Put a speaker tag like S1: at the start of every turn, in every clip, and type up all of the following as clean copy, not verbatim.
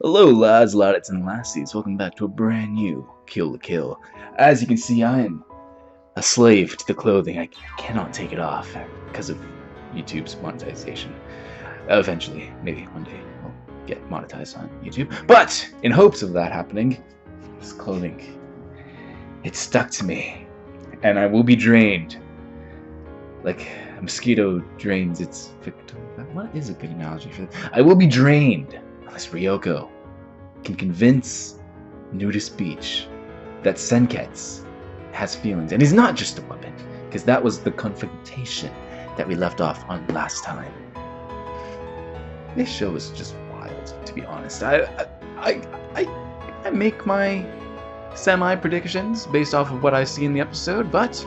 S1: Hello lads, ladettes, and lassies, welcome back to a brand new Kill the Kill. As you can see, I am a slave to the clothing. I cannot take it off because of YouTube's monetization. Eventually, maybe one day, I'll get monetized on YouTube. But, in hopes of that happening, this clothing, it's stuck to me, and I will be drained. Like a mosquito drains its victim. What is a good analogy for that? I will be drained unless Ryuko can convince Nudist Beach that Senketsu has feelings. And he's not just a weapon, because that was the confrontation that we left off on last time. This show is just wild, to be honest. I make my semi-predictions based off of what I see in the episode, but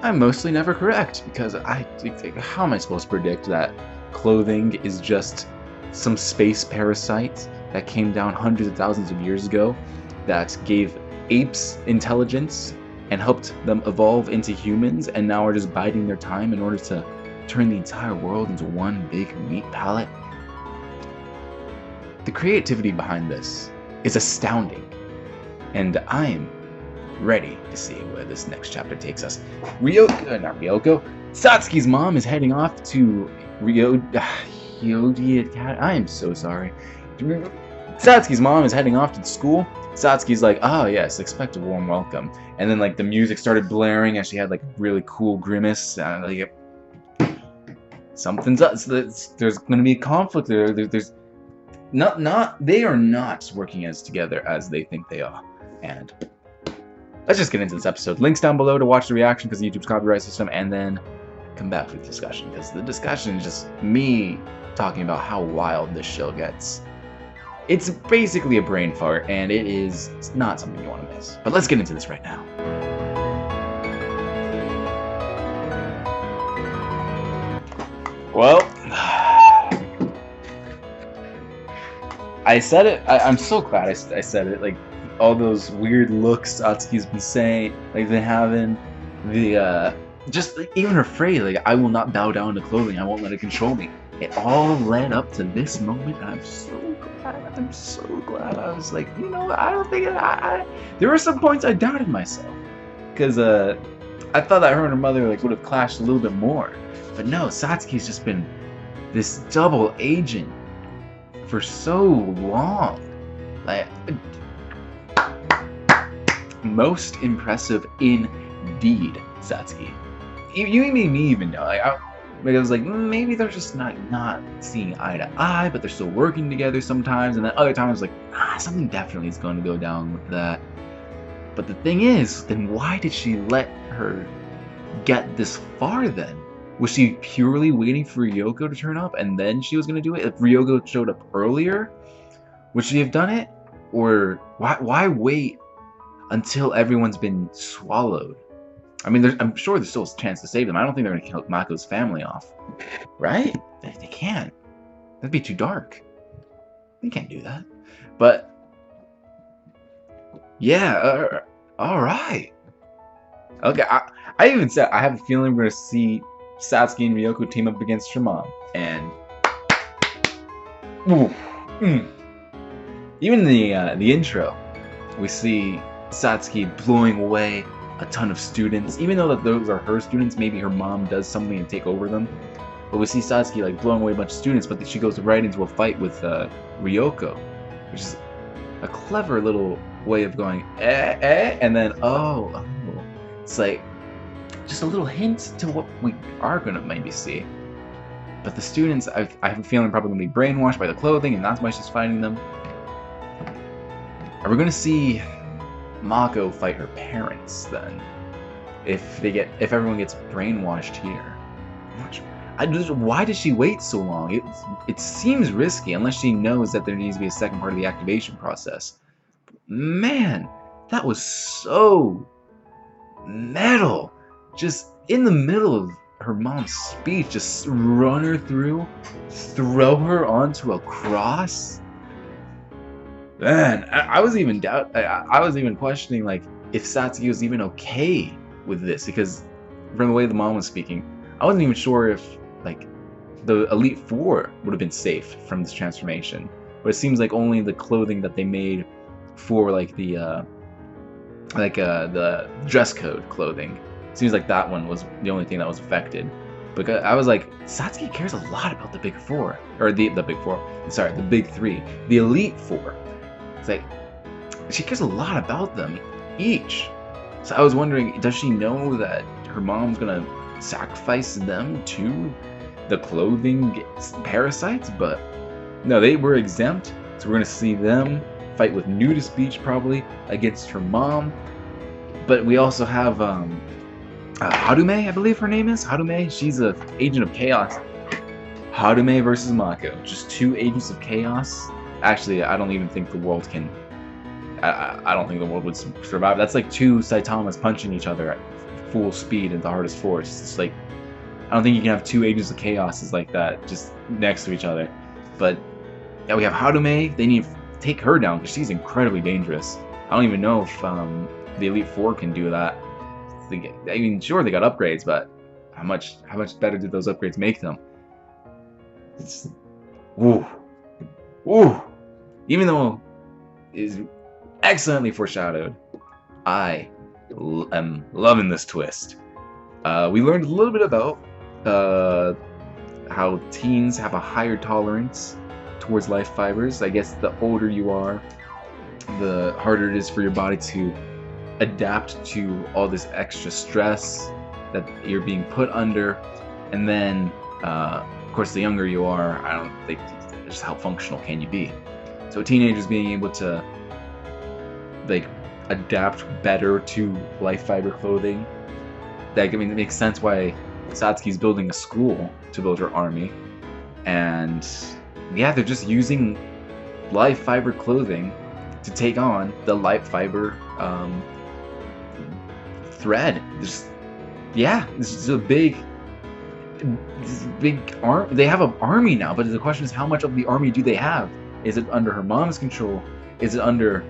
S1: I'm mostly never correct, because how am I supposed to predict that clothing is just some space parasite that came down hundreds of thousands of years ago that gave apes intelligence and helped them evolve into humans, and now are just biding their time in order to turn the entire world into one big meat pallet? The creativity behind this is astounding, and I'm ready to see where this next chapter takes us. Satsuki's mom is heading off to Honnouji Academy. I am so sorry. Satsuki's mom is heading off to school. Satsuki's like, oh yes, expect a warm welcome. And then like the music started blaring as she had like a really cool grimace. Like something's up. So there's going to be a conflict there. There's they are not working as together as they think they are. And let's just get into this episode. Links down below to watch the reaction because of YouTube's copyright system, and then come back for the discussion, because the discussion is just me talking about how wild this show gets. It's basically a brain fart, and it's not something you want to miss. But let's get into this right now. Well, I said it. I'm so glad I said it. Like, all those weird looks Satsuki's been saying, like they're having, just like, even her phrase, like, I will not bow down to clothing, I won't let it control me. It all led up to this moment, and I'm so glad. I was like, you know, I don't think there were some points I doubted myself, because I thought that her and her mother like would have clashed a little bit more, but no, Satsuki's just been this double agent for so long. Like, most impressive indeed, Satsuki. You made me even know. Like, I was like, maybe they're just not seeing eye to eye, but they're still working together sometimes. And then other times, I was like, something definitely is going to go down with that. But the thing is, then why did she let her get this far then? Was she purely waiting for Ryuko to turn up and then she was going to do it? If Ryuko showed up earlier, would she have done it? Or why wait until everyone's been swallowed? I mean, I'm sure there's still a chance to save them. I don't think they're going to kill Mako's family off. Right? They can't. That'd be too dark. They can't do that. But, yeah, alright. Okay, I even said, I have a feeling we're going to see Satsuki and Ryuko team up against her mom. And, even the intro, we see Satsuki blowing away a ton of students, even though that those are her students. Maybe her mom does something and take over them, but we see Satsuki like blowing away a bunch of students, but then she goes right into a fight with Ryuko, which is a clever little way of going and then oh, it's like just a little hint to what we are gonna maybe see. But the students, I have a feeling, probably gonna be brainwashed by the clothing, and that's why she's fighting them. Are we gonna see Mako fight her parents then? If everyone gets brainwashed here, why did she wait so long? It seems risky unless she knows that there needs to be a second part of the activation process. Man, that was so metal. Just in the middle of her mom's speech, just run her through, throw her onto a cross. Man, I was even questioning like if Satsuki was even okay with this, because from the way the mom was speaking, I wasn't even sure if like the Elite Four would have been safe from this transformation. but it seems like only the clothing that they made for like the dress code clothing, it seems like that one was the only thing that was affected. Because I was like, Satsuki cares a lot about the big four, or the big four. Sorry, the big three, the elite four. It's like she cares a lot about them each. So I was wondering, does she know that her mom's gonna sacrifice them to the clothing parasites? But no, they were exempt. So we're gonna see them fight with nudist speech probably against her mom. But we also have Harume, I believe her name is. Harume, she's an agent of chaos. Harume versus Mako. Just two agents of chaos. Actually, I don't even think the world can... I don't think the world would survive. That's like two Saitamas punching each other at full speed at the hardest force. It's like... I don't think you can have two agents of chaos like that just next to each other. But yeah, we have Harume. They need to take her down because she's incredibly dangerous. I don't even know if the Elite Four can do that. I mean, sure, they got upgrades, but how much better did those upgrades make them? It's, ooh. Even though it is excellently foreshadowed, I am loving this twist. We learned a little bit about how teens have a higher tolerance towards life fibers. I guess the older you are, the harder it is for your body to adapt to all this extra stress that you're being put under. And then of course the younger you are, I don't think just how functional can you be. So teenagers being able to like adapt better to life fiber clothing, that, I mean, it makes sense why Satsuki's building a school to build her army. And yeah, they're just using life fiber clothing to take on the life fiber thread. This is a big arm. They have an army now, but the question is, how much of the army do they have? Is it under her mom's control? Is it under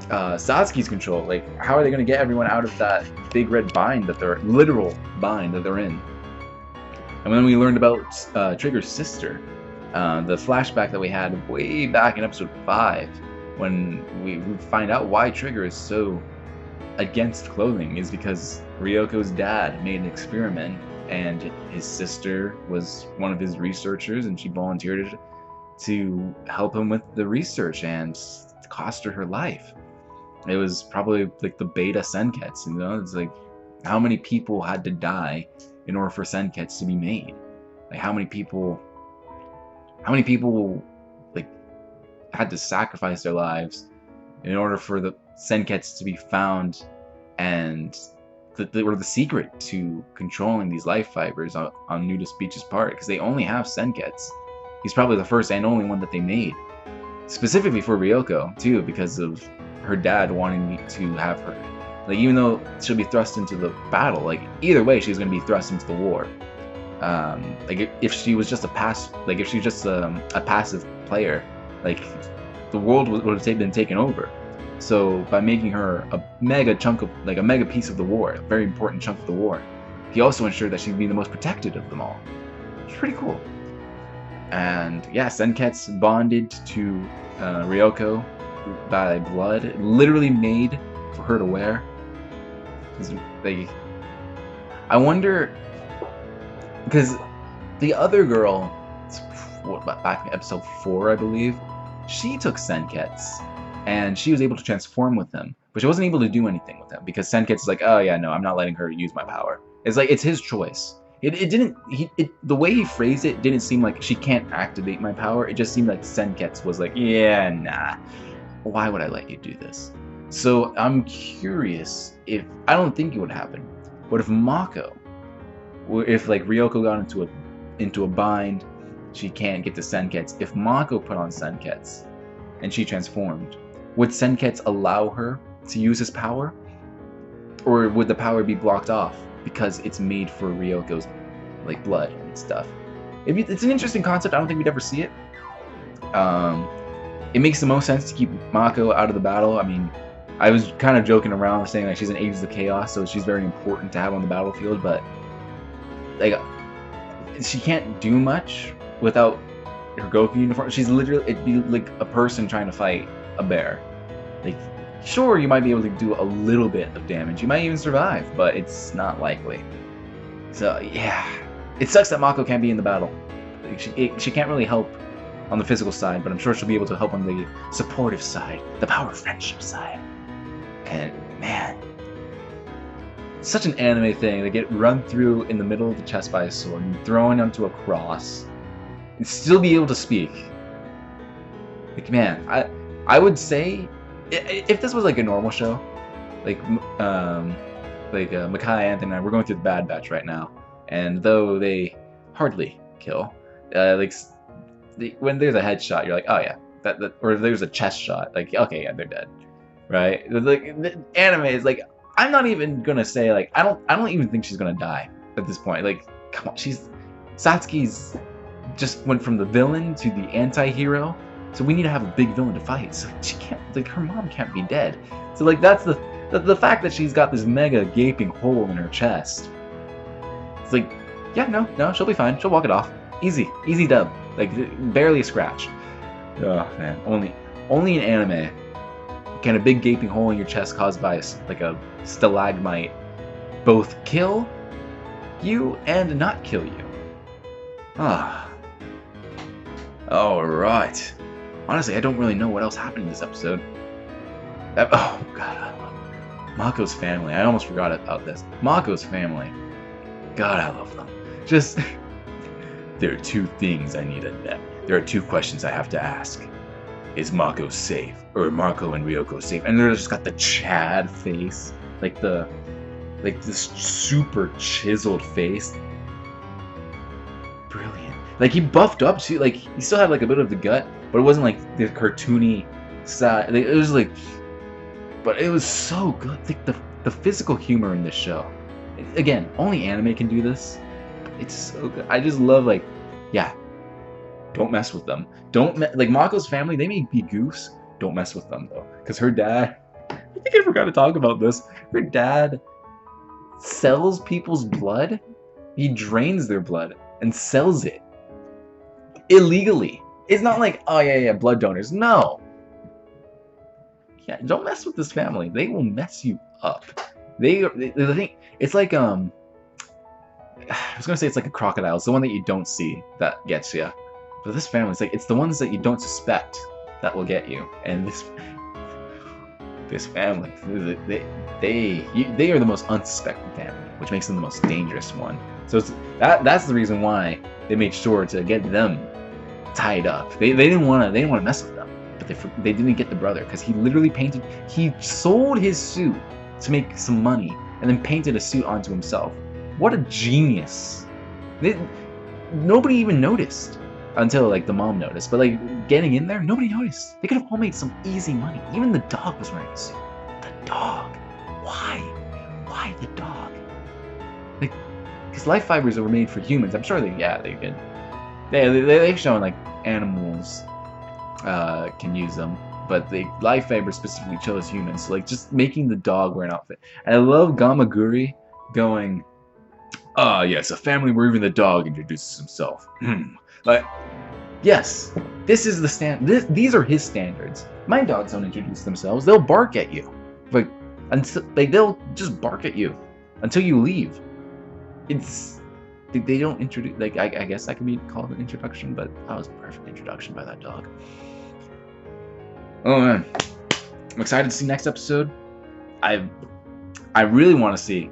S1: Satsuki's control? Like, how are they going to get everyone out of that big red bind that they're literal bind that they're in? And when we learned about Trigger's sister, the flashback that we had way back in episode 5, when we find out why Trigger is so against clothing, is because Ryuko's dad made an experiment and his sister was one of his researchers, and she volunteered to help him with the research, and it cost her life. It was probably like the beta Senketsu, you know? It's like, how many people had to die in order for Senketsu to be made? Like, how many people like had to sacrifice their lives in order for the Senketsu to be found, and the secret to controlling these life fibers on Nudist Beach's part, because they only have Senketsu. He's probably the first and only one that they made, specifically for Ryuko too, because of her dad wanting to have her. Like, even though she'll be thrust into the battle, like either way she's going to be thrust into the war. Like if she was just a passive player, like the world would have been taken over. So by making her a mega piece of the war, a very important chunk of the war, he also ensured that she'd be the most protected of them all. It's pretty cool. And yeah, Senketsu bonded to Ryuko by blood, literally made for her to wear. I wonder, because the other girl, back in episode 4, I believe, she took Senketsu, and she was able to transform with him, but she wasn't able to do anything with him, because Senketsu is like, oh yeah, no, I'm not letting her use my power. It's like, it's his choice. The way he phrased it didn't seem like she can't activate my power. It just seemed like Senketsu was like, yeah, nah, why would I let you do this? So I'm curious if, I don't think it would happen, but if like Ryuko got into a bind, she can't get to Senketsu. If Mako put on Senketsu and she transformed, would Senketsu allow her to use his power? Or would the power be blocked off because it's made for Ryuko's like blood and stuff? It's an interesting concept. I don't think we'd ever see it. It makes the most sense to keep Mako out of the battle. I mean, I was kind of joking around saying like she's an Agents of Chaos, so she's very important to have on the battlefield, but like she can't do much without her Goku uniform. She's literally, it'd be like a person trying to fight a bear. Like, sure, you might be able to do a little bit of damage. You might even survive, but it's not likely. So yeah, it sucks that Mako can't be in the battle. Like, she can't really help on the physical side, but I'm sure she'll be able to help on the supportive side, the power of friendship side. And man, such an anime thing. They get run through in the middle of the chest by a sword and thrown onto a cross, and still be able to speak. Like, man, I would say if this was like a normal show, like Makai, Anthony, and I, we're going through the Bad Batch right now, and though they hardly kill, when there's a headshot, you're like, oh yeah, or if there's a chest shot, like, okay, yeah, they're dead, right? Like, the anime is like, I'm not even gonna say, like, I don't even think she's gonna die at this point. Like, come on, Satsuki's just went from the villain to the anti-hero, so we need to have a big villain to fight. So she can't, like, her mom can't be dead. So like, that's the fact that she's got this mega gaping hole in her chest. It's like, yeah, no, she'll be fine. She'll walk it off. Easy dub. Like, barely a scratch. Oh man, only in anime can a big gaping hole in your chest caused by like a stalagmite both kill you and not kill you. Ah. Alright. Honestly, I don't really know what else happened in this episode. Oh god, I love Mako's family. I almost forgot about this. Mako's family. God, I love them. Just there are two things I need to know. There are two questions I have to ask. Is Mako safe? Or are Mako and Ryuko safe? And they're just got the Chad face. Like this super chiseled face. Brilliant. Like, he buffed up too. Like, he still had like a bit of the gut, but it wasn't like the cartoony side. It was like, but it was so good. Like, the physical humor in this show. Again, only anime can do this. It's so good. I just love, like, yeah, don't mess with them. Like, Mako's family, they may be goofs. Don't mess with them, though. Because her dad, I think I forgot to talk about this. Her dad sells people's blood. He drains their blood and sells it. Illegally. It's not like, oh, yeah, blood donors. No. Yeah, don't mess with this family. They will mess you up. The thing, it's like, I was gonna say it's like a crocodile. It's the one that you don't see that gets you. But this family, it's like, it's the ones that you don't suspect that will get you. And this family, they are the most unsuspecting family, which makes them the most dangerous one. So that's the reason why they made sure to get them tied up. They didn't want to mess with them, but they didn't get the brother because he literally he sold his suit to make some money and then painted a suit onto himself. What a genius. Nobody even noticed until, like, the mom noticed. But, like, getting in there, nobody noticed. They could have all made some easy money. Even the dog was wearing a suit. The dog. Why? Why the dog? Like, because life fibers were made for humans. I'm sure they could. They've shown, like, animals can use them. But the life fibers specifically chose humans. So, like, just making the dog wear an outfit. And I love Gamaguri going, ah, yes, a family where even the dog introduces himself. Like, yes, this is the these are his standards. My dogs don't introduce themselves. They'll bark at you. Like, they'll just bark at you until you leave. They don't introduce, like, I guess that can be called an introduction, but that was a perfect introduction by that dog. Oh man, I'm excited to see next episode. I really want to see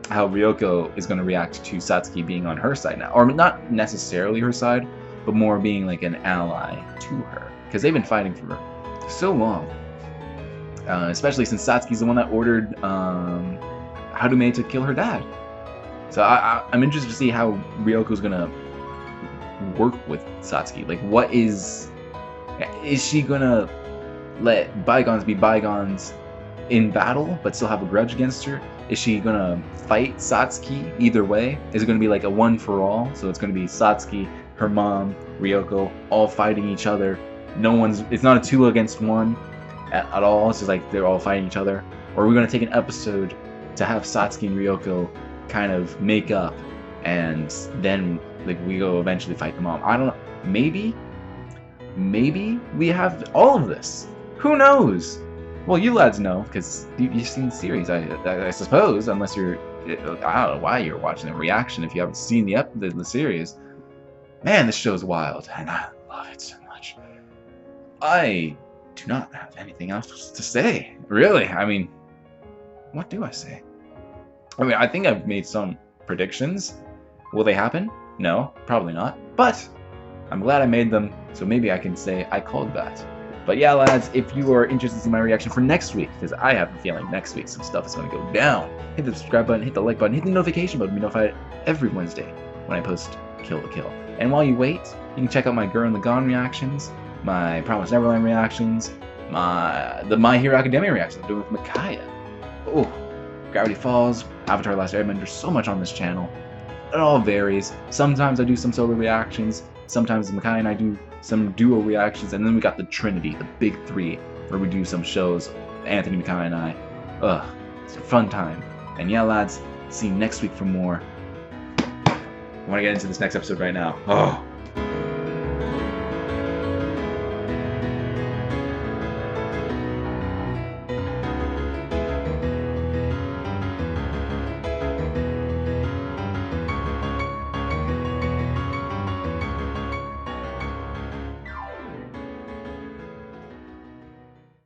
S1: how Ryuko is going to react to Satsuki being on her side now. Or not necessarily her side, but more being like an ally to her. Because they've been fighting for so long. Especially since Satsuki's the one that ordered Harume to kill her dad. So I'm interested to see how Ryoko's going to work with Satsuki. Like, what is she going to let bygones be bygones in battle, but still have a grudge against her? Is she gonna fight Satsuki either way? Is it gonna be like a one for all? So it's gonna be Satsuki, her mom, Ryuko, all fighting each other. It's not a 2 against 1 at all. It's just like they're all fighting each other. Or are we gonna take an episode to have Satsuki and Ryuko kind of make up, and then, like, we go eventually fight the mom? I don't know. Maybe maybe we have all of this. Who knows? Well, you lads know, because you've seen the series, I suppose, unless you're... I don't know why you're watching the reaction if you haven't seen the series. Man, this show's wild, and I love it so much. I do not have anything else to say, really. I mean, what do I say? I mean, I think I've made some predictions. Will they happen? No, probably not. But I'm glad I made them, so maybe I can say I called that. But yeah, lads, if you are interested in my reaction for next week, because I have a feeling next week some stuff is going to go down, hit the subscribe button, hit the like button, hit the notification button to be notified every Wednesday when I post Kill la Kill. And while you wait, you can check out my Gurren Lagann reactions, my Promised Neverland reactions, the My Hero Academia reactions I'm doing with Micaiah. Oh, Gravity Falls, Avatar: Last Airbender, so much on this channel. It all varies. Sometimes I do some solo reactions, sometimes Micaiah and I do some duo reactions, and then we got the Trinity, the big three, where we do some shows, Anthony, Micaiah, and I. Ugh, it's a fun time. And yeah, lads, see you next week for more. I want to get into this next episode right now. Oh.